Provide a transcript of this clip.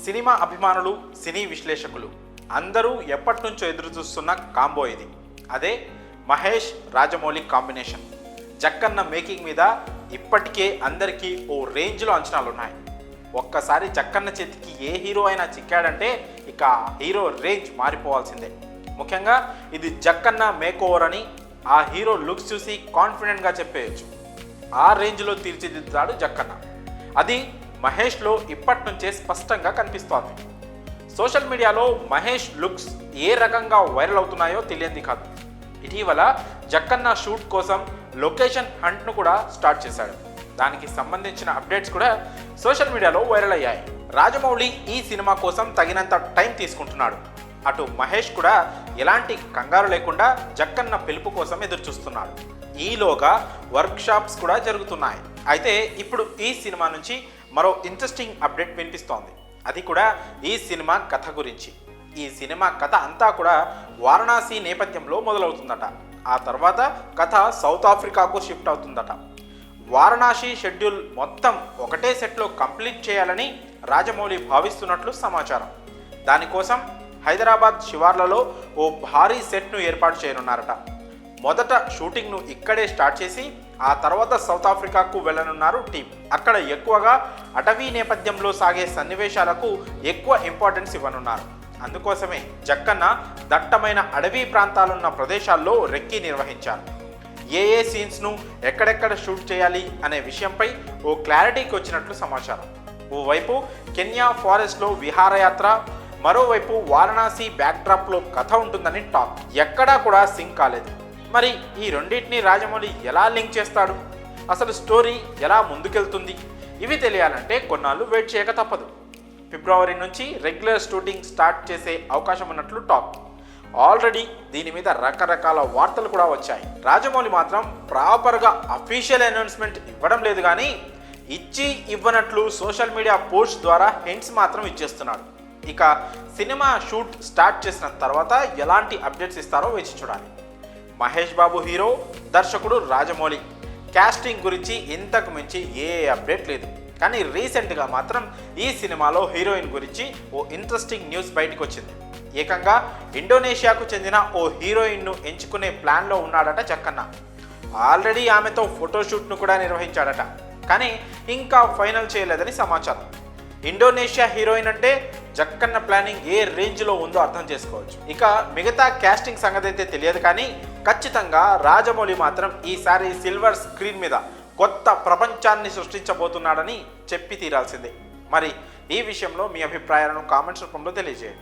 Cinema అభిమానులు, సినీ విశ్లేషకులు అందరూ ఎప్పటి నుంచో ఎదురు చూస్తున్న కాంబో ఇది. అదే మహేష్ రాజమౌళి కాంబినేషన్. జక్కన్న మేకింగ్ మీద ఇప్పటికే అందరికీ ఓ రేంజ్లో అంచనాలు ఉన్నాయి. ఒక్కసారి జక్కన్న చేతికి ఏ హీరో అయినా చిక్కాడంటే ఇక హీరో రేంజ్ మారిపోవాల్సిందే. ముఖ్యంగా ఇది జక్కన్న మేకోవర్ అని ఆ హీరో లుక్స్ చూసి కాన్ఫిడెంట్గా చెప్పేయచ్చు. ఆ రేంజ్లో తీర్చిదిద్దాడు జక్కన్న. అది మహేష్లో ఇప్పటి నుంచే స్పష్టంగా కనిపిస్తోంది. సోషల్ మీడియాలో మహేష్ లుక్స్ ఏ రకంగా వైరల్ అవుతున్నాయో తెలియంది కాదు. ఇటీవల జక్కన్న షూట్ కోసం లొకేషన్ హంట్ను కూడా స్టార్ట్ చేశాడు. దానికి సంబంధించిన అప్డేట్స్ కూడా సోషల్ మీడియాలో వైరల్ అయ్యాయి. రాజమౌళి ఈ సినిమా కోసం తగినంత టైం తీసుకుంటున్నాడు. అటు మహేష్ కూడా ఎలాంటి కంగారు లేకుండా జక్కన్న పిలుపు కోసం ఎదురు చూస్తున్నాడు. ఈలోగా వర్క్ షాప్స్ కూడా జరుగుతున్నాయి. అయితే ఇప్పుడు ఈ సినిమా నుంచి మరో ఇంట్రెస్టింగ్ అప్డేట్ వినిపిస్తోంది. అది కూడా ఈ సినిమా కథ గురించి. ఈ సినిమా కథ అంతా కూడా వారణాసి నేపథ్యంలో మొదలవుతుందట. ఆ తర్వాత కథ సౌత్ ఆఫ్రికాకు షిఫ్ట్ అవుతుందట. వారణాసి షెడ్యూల్ మొత్తం ఒకటే సెట్లో కంప్లీట్ చేయాలని రాజమౌళి భావిస్తున్నట్లు సమాచారం. దానికోసం హైదరాబాద్ శివార్లలో ఓ భారీ సెట్ను ఏర్పాటు చేయనున్నారట. మొదట షూటింగ్ను ఇక్కడే స్టార్ట్ చేసి ఆ తర్వాత సౌత్ ఆఫ్రికాకు వెళ్ళనున్నారు టీం. అక్కడ ఎక్కువగా అటవీ నేపథ్యంలో సాగే సన్నివేశాలకు ఎక్కువ ఇంపార్టెన్స్ ఇవ్వనున్నారు. అందుకోసమే జక్కన్న దట్టమైన అడవి ప్రాంతాలున్న ప్రదేశాల్లో రెక్కీ నిర్వహించారు. ఏ సీన్స్ను ఎక్కడెక్కడ షూట్ చేయాలి అనే విషయంపై ఓ క్లారిటీకి వచ్చినట్లు సమాచారం. ఓవైపు కెన్యా ఫారెస్ట్లో విహారయాత్ర, మరోవైపు వారణాసి బ్యాక్డ్రాప్లో కథ ఉంటుందని టాక్. ఎక్కడా కూడా సింక్ కాలేదు. మరి ఈ రెండింటిని రాజమౌళి ఎలా లింక్ చేస్తాడు? అసలు స్టోరీ ఎలా ముందుకెళ్తుంది? ఇవి తెలియాలంటే కొన్నాళ్ళు వెయిట్ చేయక తప్పదు. ఫిబ్రవరి నుంచి రెగ్యులర్ షూటింగ్ స్టార్ట్ చేసే అవకాశం ఉన్నట్లు టాక్. ఆల్రెడీ దీని మీద రకరకాల వార్తలు కూడా వచ్చాయి. రాజమౌళి మాత్రం ప్రాపర్గా అఫీషియల్ అనౌన్స్మెంట్ ఇవ్వడం లేదు, కానీ ఇచ్చి ఇవ్వనట్లు సోషల్ మీడియా పోస్ట్ ద్వారా హింట్స్ మాత్రం ఇచ్చేస్తున్నాడు. ఇక సినిమా షూట్ స్టార్ట్ చేసిన తర్వాత ఎలాంటి అప్డేట్స్ ఇస్తారో వేచి చూడాలి. మహేష్ బాబు హీరో, దర్శకుడు రాజమౌళి. కాస్టింగ్ గురించి ఇంతకు మించి ఏ అప్డేట్ లేదు. కానీ రీసెంట్గా మాత్రం ఈ సినిమాలో హీరోయిన్ గురించి ఓ ఇంట్రెస్టింగ్ న్యూస్ బయటకు వచ్చింది. ఏకంగా ఇండోనేషియాకు చెందిన ఓ హీరోయిన్ను ఎంచుకునే ప్లాన్లో ఉన్నాడట జక్కన్న. ఆల్రెడీ ఆమెతో ఫోటోషూట్ను కూడా నిర్వహించాడట. కానీ ఇంకా ఫైనల్ చేయలేదని సమాచారం. ఇండోనేషియా హీరోయిన్ అంటే జక్కన్న ప్లానింగ్ ఏ రేంజ్లో ఉందో అర్థం చేసుకోవచ్చు. ఇక మిగతా కాస్టింగ్ సంగతి అయితే తెలియదు, కానీ ఖచ్చితంగా రాజమౌళి మాత్రం ఈసారి సిల్వర్ స్క్రీన్ మీద కొత్త ప్రపంచాన్ని సృష్టించబోతున్నాడని చెప్పి తీరాల్సిందే. మరి ఈ విషయంలో మీ అభిప్రాయాలను కామెంట్స్ రూపంలో తెలియజేయండి.